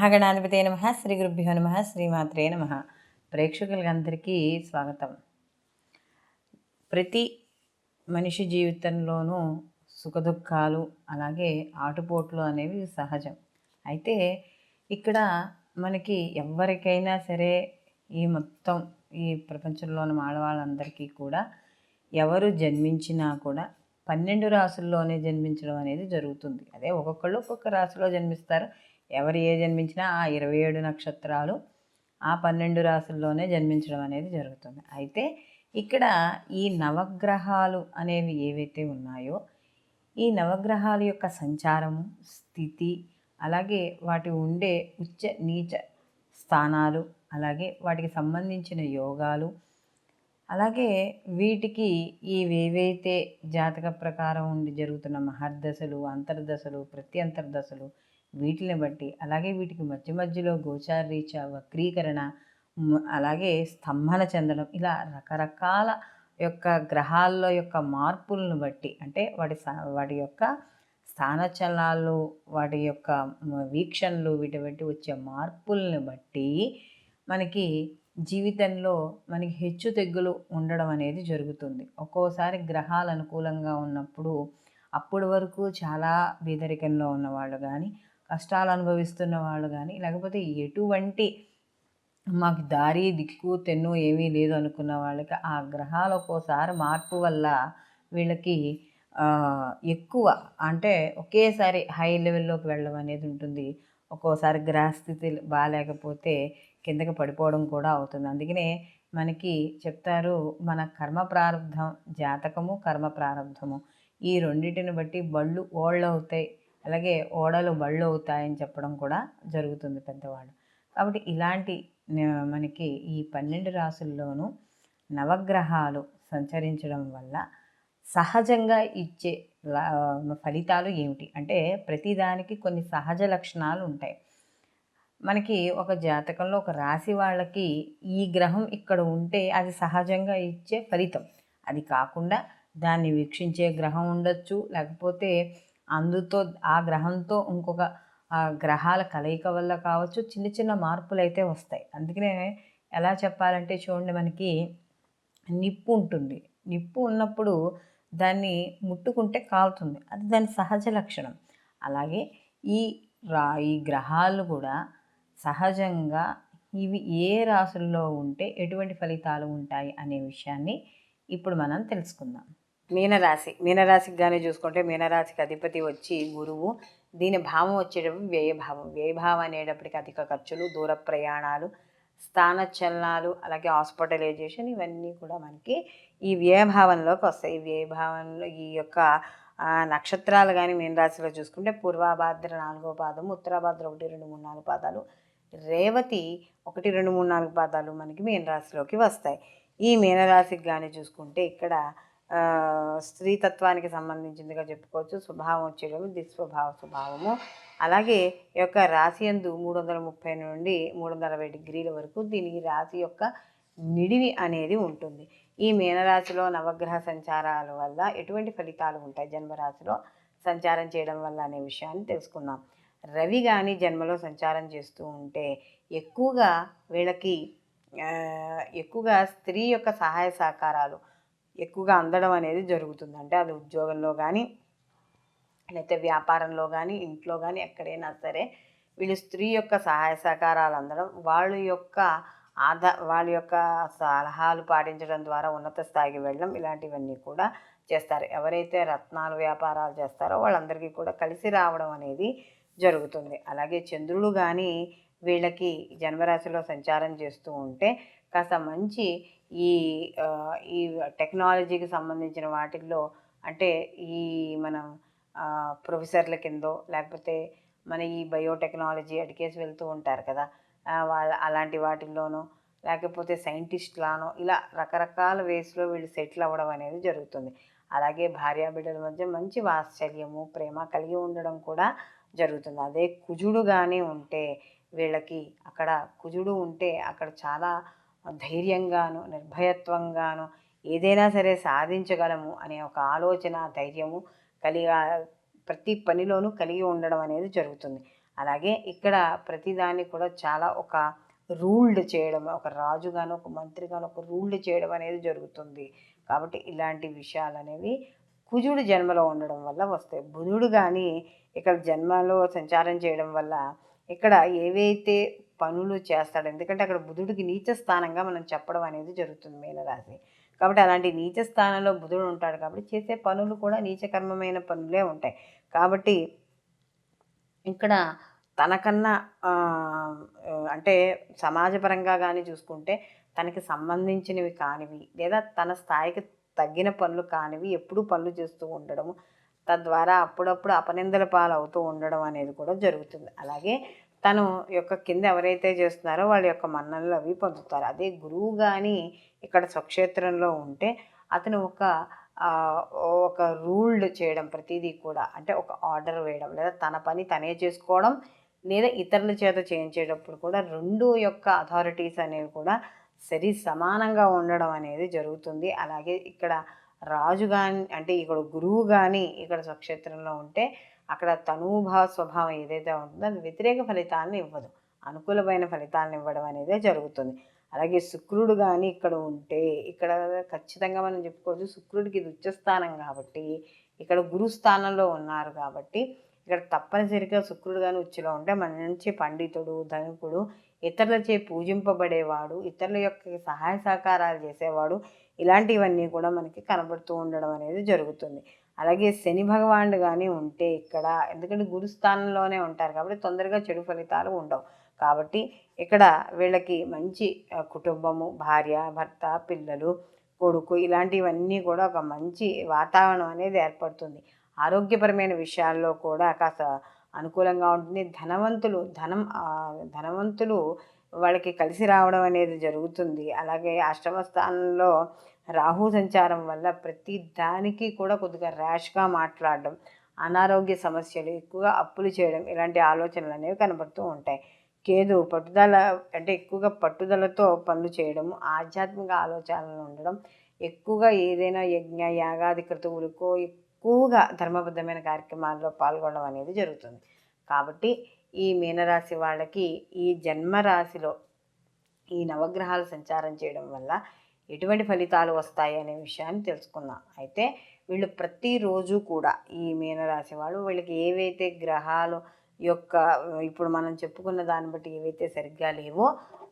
మహాగణాధిపతే నమః. శ్రీ గురుభ్యో నమః. శ్రీమాత్రే నమః. ప్రేక్షకులందరికీ స్వాగతం. ప్రతి మనిషి జీవితంలోనూ సుఖదుఖాలు అలాగే ఆటుపోట్లు అనేవి సహజం. అయితే ఇక్కడ మనకి ఎవరికైనా సరే ఈ ప్రపంచంలోని ఆడవాళ్ళందరికీ కూడా ఎవరు జన్మించినా కూడా 12 రాసుల్లోనే జన్మించడం అనేది జరుగుతుంది. అదే ఒక్కొక్కళ్ళు ఒక్కొక్క రాశిలో జన్మిస్తారు. ఎవరు జన్మించినా ఆ 27 నక్షత్రాలు ఆ 12 రాసుల్లోనే జన్మించడం అనేది జరుగుతుంది. అయితే ఇక్కడ ఈ నవగ్రహాలు అనేవి ఏవైతే ఉన్నాయో ఈ నవగ్రహాల యొక్క సంచారము, స్థితి, అలాగే వాటి ఉండే ఉచ్చ నీచ స్థానాలు, అలాగే వాటికి సంబంధించిన యోగాలు, అలాగే వీటికి ఏవైతే జాతక ప్రకారం ఉండి జరుగుతున్న మహర్దశలు, అంతర్దశలు, ప్రత్యంతర్దశలు, వీటిని బట్టి, అలాగే వీటికి మధ్య మధ్యలో గోచారీచ, వక్రీకరణ, అలాగే స్తంభన చెందడం, ఇలా రకరకాల యొక్క గ్రహాల్లో యొక్క మార్పులను బట్టి, అంటే వాటి యొక్క స్థానచలనాలు, వాటి యొక్క వీక్షణలు, వీటి బట్టి వచ్చే మార్పులను బట్టి మనకి జీవితంలో మనకి హెచ్చు తెగ్గులు ఉండడం అనేది జరుగుతుంది. ఒక్కోసారి గ్రహాలు అనుకూలంగా ఉన్నప్పుడు అప్పటి వరకు చాలా బీదరికంలో ఉన్నవాళ్ళు కానీ, కష్టాలు అనుభవిస్తున్న వాళ్ళు కానీ, లేకపోతే ఎటువంటి మాకు దారి దిక్కు తెన్ను ఏమీ లేదు అనుకున్న వాళ్ళకి ఆ గ్రహాలు ఒక్కోసారి మార్పు వల్ల వీళ్ళకి ఎక్కువ, అంటే ఒకేసారి హై లెవెల్లోకి వెళ్ళడం అనేది ఉంటుంది. ఒక్కోసారి గ్రహస్థితి బాగాలేకపోతే కిందకి పడిపోవడం కూడా అవుతుంది. అందుకనే మనకి చెప్తారు, మన కర్మ ప్రారంధం, జాతకము కర్మ ప్రారంధము, ఈ రెండింటిని బట్టి బళ్ళు ఓళ్ళు అవుతాయి, అలాగే ఓడలు బళ్ళు అవుతాయని చెప్పడం కూడా జరుగుతుంది పెద్దవాళ్ళు. కాబట్టి ఇలాంటి మనకి ఈ 12 రాసుల్లోనూ నవగ్రహాలు సంచరించడం వల్ల సహజంగా ఇచ్చే ఫలితాలు ఏమిటి అంటే, ప్రతిదానికి కొన్ని సహజ లక్షణాలు ఉంటాయి. మనకి ఒక జాతకంలో ఒక రాశి వాళ్ళకి ఈ గ్రహం ఇక్కడ ఉంటే అది సహజంగా ఇచ్చే ఫలితం. అది కాకుండా దాన్ని వీక్షించే గ్రహం ఉండొచ్చు, లేకపోతే ఆ గ్రహంతో ఇంకొక గ్రహాల కలయిక వల్ల కావచ్చు, చిన్న చిన్న మార్పులు అయితే వస్తాయి. అందుకనే ఎలా చెప్పాలంటే చూడండి, మనకి నిప్పు ఉంటుంది. నిప్పు ఉన్నప్పుడు దాన్ని ముట్టుకుంటే కాలుతుంది, అది దాని సహజ లక్షణం. అలాగే ఈ గ్రహాలు కూడా సహజంగా ఇవి ఏ రాశుల్లో ఉంటే ఎటువంటి ఫలితాలు ఉంటాయి అనే విషయాన్ని ఇప్పుడు మనం తెలుసుకుందాం. మీనరాశికి కానీ చూసుకుంటే, మీనరాశికి అధిపతి వచ్చి గురువు. దీని భావం వచ్చేటప్పుడు వ్యయభావం అనేటప్పటికి అధిక ఖర్చులు, దూర ప్రయాణాలు, స్థానచలనాలు, అలాగే హాస్పిటలైజేషన్, ఇవన్నీ కూడా మనకి ఈ వ్యయభావంలోకి వస్తాయి. ఈ వ్యయభావంలో ఈ యొక్క నక్షత్రాలు కానీ మీనరాశిలో చూసుకుంటే పూర్వాభాద్ర 4వ పాదము, ఉత్తరాభాద్ర 1, 2, 3, 4 పాదాలు, రేవతి 1, 2, 3, 4 పాదాలు మనకి మీనరాశిలోకి వస్తాయి. ఈ మీనరాశికి కానీ చూసుకుంటే ఇక్కడ స్త్రీతత్వానికి సంబంధించిందిగా చెప్పుకోవచ్చు. స్వభావం వచ్చేటప్పుడు స్వభావము, అలాగే ఈ యొక్క రాశి యందు 330 నుండి 360 డిగ్రీల వరకు దీనికి రాశి యొక్క నిడివి అనేది ఉంటుంది. ఈ మీనరాశిలో నవగ్రహ సంచారాల వల్ల ఎటువంటి ఫలితాలు ఉంటాయి జన్మరాశిలో సంచారం చేయడం వల్ల అనే విషయాన్ని తెలుసుకుందాం. రవి కానీ జన్మలో సంచారం చేస్తూ ఉంటే వీళ్ళకి ఎక్కువగా స్త్రీ యొక్క సహాయ సహకారాలు ఎక్కువగా అందడం అనేది జరుగుతుంది. అంటే అది ఉద్యోగంలో కానీ, లేకపోతే వ్యాపారంలో కానీ, ఇంట్లో కానీ, ఎక్కడైనా సరే వీళ్ళు స్త్రీ యొక్క సహాయ సహకారాలు అందడం, వాళ్ళ యొక్క సలహాలు పాటించడం ద్వారా ఉన్నత స్థాయికి వెళ్ళడం, ఇలాంటివన్నీ కూడా చేస్తారు. ఎవరైతే రత్నాల వ్యాపారాలు చేస్తారో వాళ్ళందరికీ కూడా కలిసి రావడం అనేది జరుగుతుంది. అలాగే చంద్రుడు కానీ వీళ్ళకి జన్మరాశిలో సంచారం చేస్తూ ఉంటే కాస్త మంచి ఈ టెక్నాలజీకి సంబంధించిన వాటిల్లో, అంటే మనం ప్రొఫెసర్ల కిందో, లేకపోతే మన ఈ బయోటెక్నాలజీ అడిగేసి వెళ్తూ ఉంటారు కదా, అలాంటి వాటిల్లోనూ, లేకపోతే సైంటిస్ట్లానో, ఇలా రకరకాల వేస్లో వీళ్ళు సెటిల్ అవ్వడం అనేది జరుగుతుంది. అలాగే భార్యాబిడ్డల మధ్య మంచి వాత్సల్యము, ప్రేమ కలిగి ఉండడం కూడా జరుగుతుంది. అదే కుజుడు కానీ ఉంటే వీళ్ళకి కుజుడు ఉంటే అక్కడ చాలా ధైర్యంగాను, నిర్భయత్వంగాను ఏదైనా సరే సాధించగలము అనే ఒక ఆలోచన, ధైర్యము ప్రతి పనిలోనూ కలిగి ఉండడం అనేది జరుగుతుంది. అలాగే ఇక్కడ ప్రతిదాన్ని కూడా చాలా ఒక రూల్డ్ చేయడం, ఒక రాజుగాను ఒక మంత్రిగాను ఒక రూల్డ్ చేయడం అనేది జరుగుతుంది. కాబట్టి ఇలాంటి విషయాలు అనేవి కుజుడు జన్మలో ఉండడం వల్ల వస్తాయి. బుధుడు కానీ ఇక్కడ జన్మలో సంచారం చేయడం వల్ల ఇక్కడ ఏవైతే పనులు చేస్తాడు, ఎందుకంటే అక్కడ బుధుడికి నీచ స్థానంగా మనం చెప్పడం అనేది జరుగుతుంది మీనరాశి. కాబట్టి అలాంటి నీచ స్థానంలో బుధుడు ఉంటాడు కాబట్టి చేసే పనులు కూడా నీచకర్మమైన పనులే ఉంటాయి. కాబట్టి ఇక్కడ తనకన్నా అంటే సమాజపరంగా కానీ చూసుకుంటే తనకి సంబంధించినవి కానివి లేదా తన స్థాయికి తగ్గిన పనులు కానివి ఎప్పుడూ పనులు చేస్తూ ఉండడము, తద్వారా అప్పుడప్పుడు అపనిందల పాలవుతూ ఉండడం అనేది కూడా జరుగుతుంది. అలాగే తను యొక్క కింద ఎవరైతే చేస్తున్నారో వాళ్ళ యొక్క మన్ననలు అవి పొందుతారు. అదే గురువు కానీ ఇక్కడ స్వక్షేత్రంలో ఉంటే అతను ఒక రూల్డ్ చేయడం ప్రతిదీ కూడా, అంటే ఒక ఆర్డర్ వేయడం లేదా తన పని తనే చేసుకోవడం లేదా ఇతరుల చేత చేయించేటప్పుడు కూడా రెండు యొక్క అథారిటీస్ అనేవి కూడా సరి సమానంగా ఉండడం అనేది జరుగుతుంది. అలాగే ఇక్కడ రాజు కానీ అంటే ఇక్కడ గురువు కానీ ఇక్కడ స్వక్షేత్రంలో ఉంటే అక్కడ తనూభావ స్వభావం ఏదైతే ఉంటుందో అది వ్యతిరేక ఫలితాలను ఇవ్వదు, అనుకూలమైన ఫలితాలను ఇవ్వడం అనేది జరుగుతుంది. అలాగే శుక్రుడు కానీ ఇక్కడ ఉంటే ఇక్కడ ఖచ్చితంగా మనం చెప్పుకోవచ్చు శుక్రుడికి ఇది ఉచ్చస్థానం కాబట్టి ఇక్కడ గురుస్థానంలో ఉన్నారు కాబట్టి ఇక్కడ తప్పనిసరిగా శుక్రుడు కానీ ఉచ్చులో ఉంటే మంచి పండితుడు, ధనికుడు, ఇతరులచే పూజింపబడేవాడు, ఇతరుల యొక్క సహాయ సహకారాలు చేసేవాడు, ఇలాంటివన్నీ కూడా మనకి కనబడుతూ ఉండడం అనేది జరుగుతుంది. అలాగే శని భగవానుడు కానీ ఉంటే ఇక్కడ, ఎందుకంటే గురుస్థానంలోనే ఉంటారు కాబట్టి తొందరగా చెడు ఫలితాలు ఉండవు. కాబట్టి ఇక్కడ వీళ్ళకి మంచి కుటుంబము, భార్య, భర్త, పిల్లలు, కొడుకు ఇలాంటివన్నీ కూడా ఒక మంచి వాతావరణం అనేది ఏర్పడుతుంది. ఆరోగ్యపరమైన విషయాల్లో కూడా కాస్త అనుకూలంగా ఉంటుంది. ధనవంతులు వాళ్ళకి కలిసి రావడం అనేది జరుగుతుంది. అలాగే అష్టమ స్థానంలో రాహు సంచారం వల్ల ప్రతి దానికి కూడా కొద్దిగా ర్యాష్గా మాట్లాడడం, అనారోగ్య సమస్యలు, ఎక్కువగా అప్పులు చేయడం ఇలాంటి ఆలోచనలు అనేవి కనబడుతూ ఉంటాయి. కేదు పట్టుదల, అంటే ఎక్కువగా పట్టుదలతో పనులు చేయడము, ఆధ్యాత్మిక ఆలోచనలు ఉండడం, ఎక్కువగా ఏదైనా యజ్ఞ యాగాది క్రతువులకో ఎక్కువగా ధర్మబద్ధమైన కార్యక్రమాల్లో పాల్గొనడం అనేది జరుగుతుంది. కాబట్టి ఈ మీనరాశి వాళ్ళకి ఈ జన్మరాశిలో ఈ నవగ్రహాలు సంచారం చేయడం వల్ల ఎటువంటి ఫలితాలు వస్తాయి అనే విషయాన్ని తెలుసుకుందాం. అయితే వీళ్ళు ప్రతిరోజు కూడా ఈ మీనరాశి వాళ్ళు వీళ్ళకి ఏవైతే గ్రహాలు యొక్క ఇప్పుడు మనం చెప్పుకున్న దాన్ని బట్టి ఏవైతే సరిగ్గా లేవో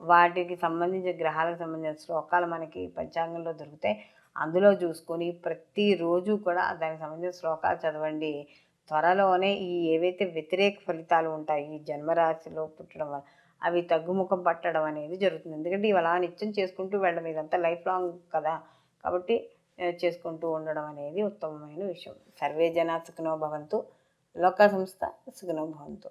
వాటికి సంబంధించిన గ్రహాలకు సంబంధించిన శ్లోకాలు మనకి పంచాంగంలో దొరుకుతాయి. అందులో చూసుకొని ప్రతిరోజు కూడా దానికి సంబంధించిన శ్లోకాలు చదవండి. త్వరలోనే ఈ ఏవైతే వ్యతిరేక ఫలితాలు ఉంటాయి ఈ జన్మరాశిలో పుట్టడం వల్ల అవి తగ్గుముఖం పట్టడం అనేది జరుగుతుంది. ఎందుకంటే ఇవి అలా నిత్యం చేసుకుంటూ వెళ్ళడం, ఇదంతా లైఫ్ లాంగ్ కదా, కాబట్టి చేసుకుంటూ ఉండడం అనేది ఉత్తమమైన విషయం. సర్వే జనా సుఖినో భవంతు, లోకా సంస్థ సుఖినో భవంతు.